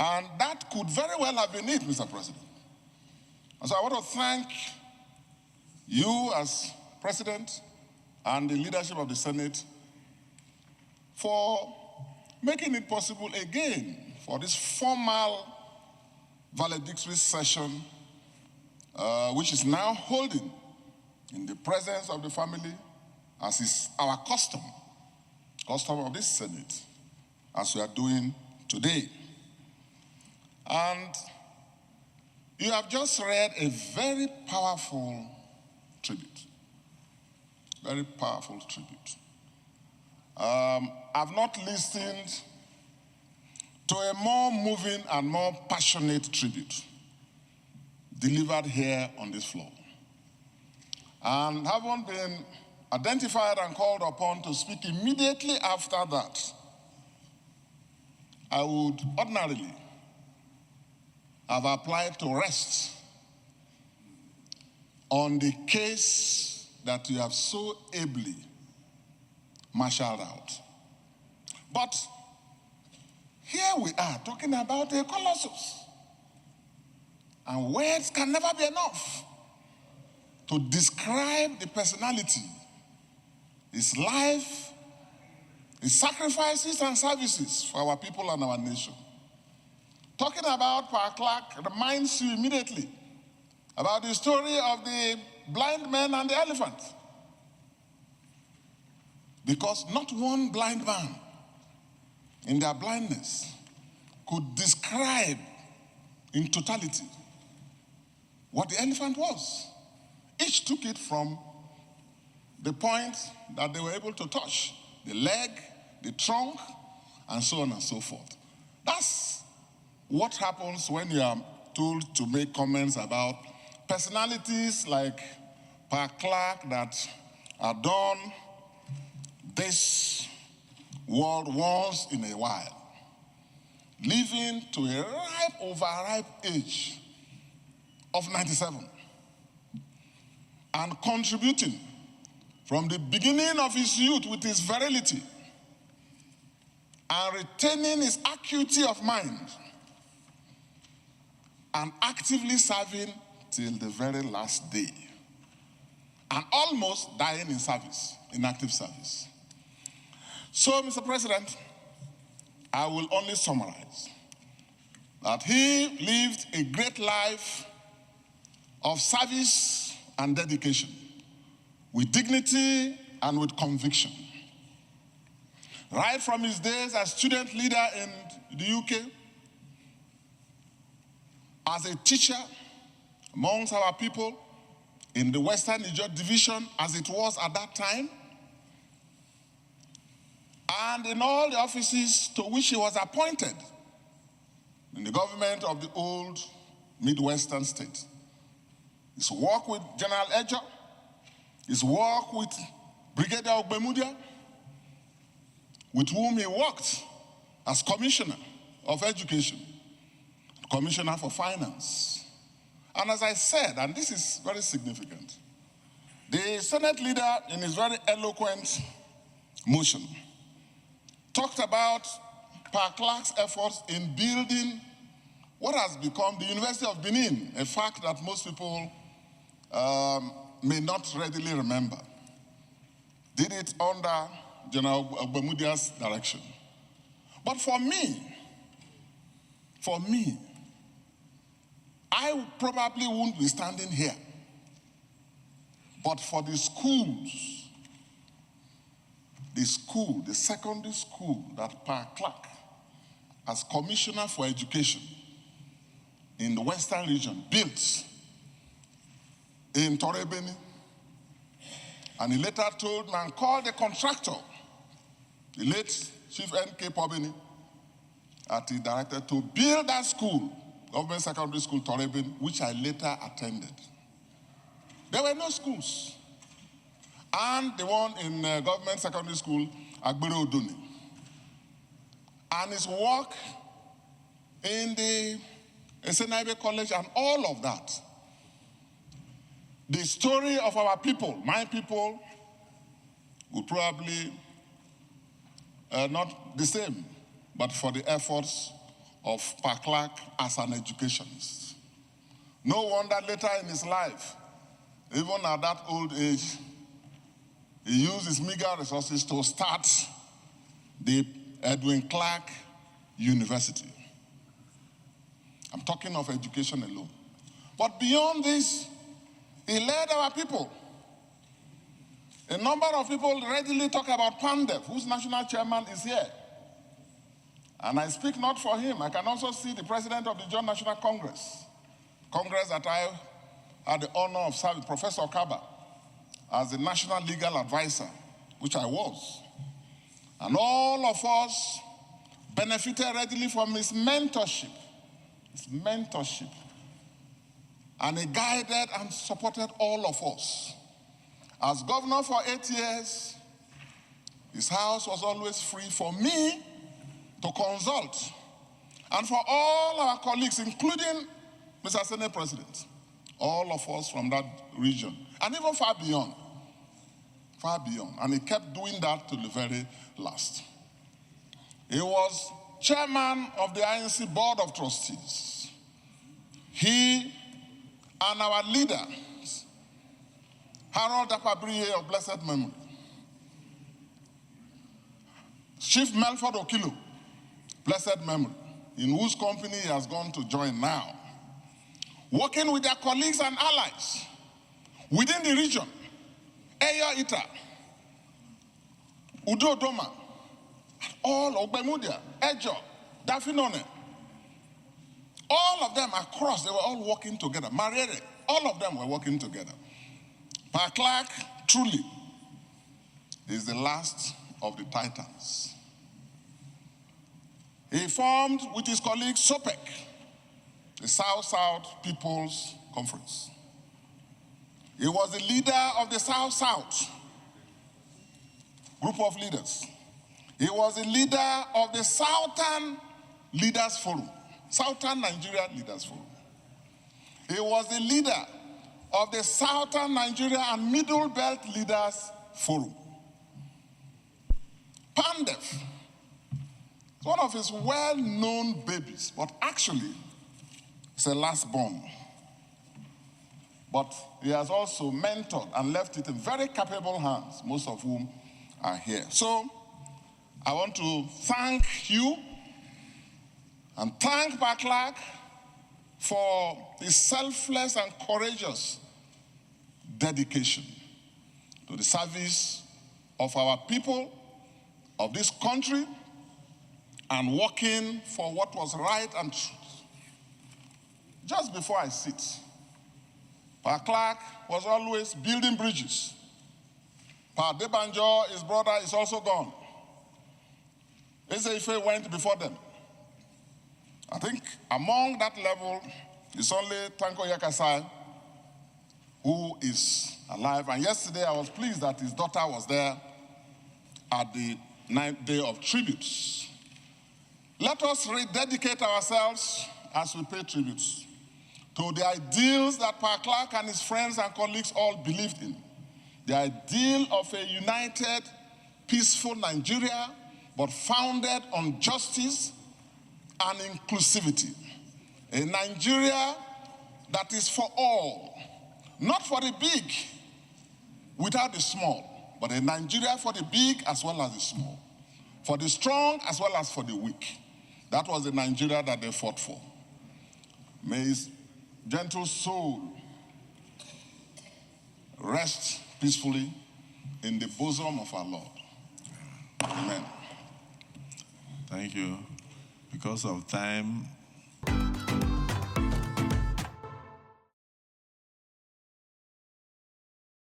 And that could very well have been it, Mr. President. And so I want to thank you as President and the leadership of the Senate for making it possible again for this formal valedictory session, which is now holding in the presence of the family, as is our custom of this Senate, as we are doing today. And you have just read a very powerful tribute. Very powerful tribute. I've not listened to a more moving and more passionate tribute delivered here on this floor. And having been identified and called upon to speak immediately after that, I would ordinarily have applied to rest on the case that you have so ably marshaled out. But here we are talking about a colossus. And words can never be enough to describe the personality, his life, his sacrifices and services for our people and our nation. Talking about Pa Clark reminds you immediately about the story of the blind man and the elephant. Because not one blind man in their blindness could describe in totality what the elephant was. Each took it from the point that they were able to touch, the leg, the trunk, and so on and so forth. That's what happens when you are told to make comments about personalities like Pa Clark that are done this world once in a while, living to a ripe, overripe age of 97, and contributing from the beginning of his youth with his virility and retaining his acuity of mind and actively serving till the very last day and almost dying in service, in active service. So, Mr. President, I will only summarize that he lived a great life of service and dedication with dignity and with conviction. Right from his days as student leader in the UK, as a teacher amongst our people in the Western Niger Division, as it was at that time, and in all the offices to which he was appointed in the government of the old Midwestern state. His work with General Ejo, his work with Brigadier Ogbemudia, with whom he worked as Commissioner of Education, Commissioner for Finance. And as I said, and this is very significant, the Senate leader in his very eloquent motion talked about Pa Clark's efforts in building what has become the University of Benin, a fact that most people may not readily remember. Did it under General Ogbemudia's direction. But for me, I probably wouldn't be standing here, but for the schools, the secondary school that Pa Clark, as Commissioner for Education in the Western region, built in Torebeni. And he later told me and called the contractor, the late Chief N.K. Pobeni, that he directed to build that school, Government Secondary School Torebeni, which I later attended. There were no schools. And the one in Government Secondary School, Agbero-Oduni. And his work in the Esenaibe College and all of that. The story of our people, my people, would probably not the same, but for the efforts of Paklag as an educationist. No wonder later in his life, even at that old age, he used his meager resources to start the Edwin Clark University. I'm talking of education alone. But beyond this, he led our people. A number of people readily talk about Pandev, whose national chairman is here. And I speak not for him. I can also see the president of the Joint National Congress that I had the honor of serving, Professor Kaba, as the national legal advisor, which I was. And all of us benefited readily from his mentorship. And he guided and supported all of us. As governor for 8 years, his house was always free for me to consult, and for all our colleagues, including Mr. Senate President, all of us from that region, and even far beyond. And he kept doing that to the very last. He was chairman of the INC Board of Trustees. He and our leader, Harold Dapabriye of blessed memory, Chief Melford Okilo, blessed memory, in whose company he has gone to join now, working with their colleagues and allies within the region, Eyo Ita, Udo Doma, all Ogbemudia, Ejo, Dafinone, all of them across, they were all working together. Marere, all of them were working together. Paklag, truly, is the last of the titans. He formed with his colleagues SOPEC, the South-South People's Conference. He was the leader of the South-South group of leaders. He was the leader of the Southern Leaders Forum, Southern Nigeria Leaders Forum. He was the leader of the Southern Nigeria and Middle Belt Leaders Forum. Pandev is one of his well-known babies, but actually, it's a last born. But he has also mentored and left it in very capable hands, most of whom are here. So, I want to thank you and thank Paklag for his selfless and courageous dedication to the service of our people, of this country, and working for what was right and truth. Just before I sit, Paklag was always building bridges. Pa Debanjo, his brother, is also gone. Ezeife went before them. I think among that level is only Tanko Yakasai, who is alive. And yesterday I was pleased that his daughter was there at the 9th day of tributes. Let us rededicate ourselves as we pay tributes to the ideals that Paklag and his friends and colleagues all believed in. The ideal of a united, peaceful Nigeria, but founded on justice and inclusivity. A Nigeria that is for all, not for the big without the small, but a Nigeria for the big as well as the small, for the strong as well as for the weak. That was the Nigeria that they fought for. May his gentle soul rest peacefully in the bosom of our Lord. Amen. Thank you. Because of time,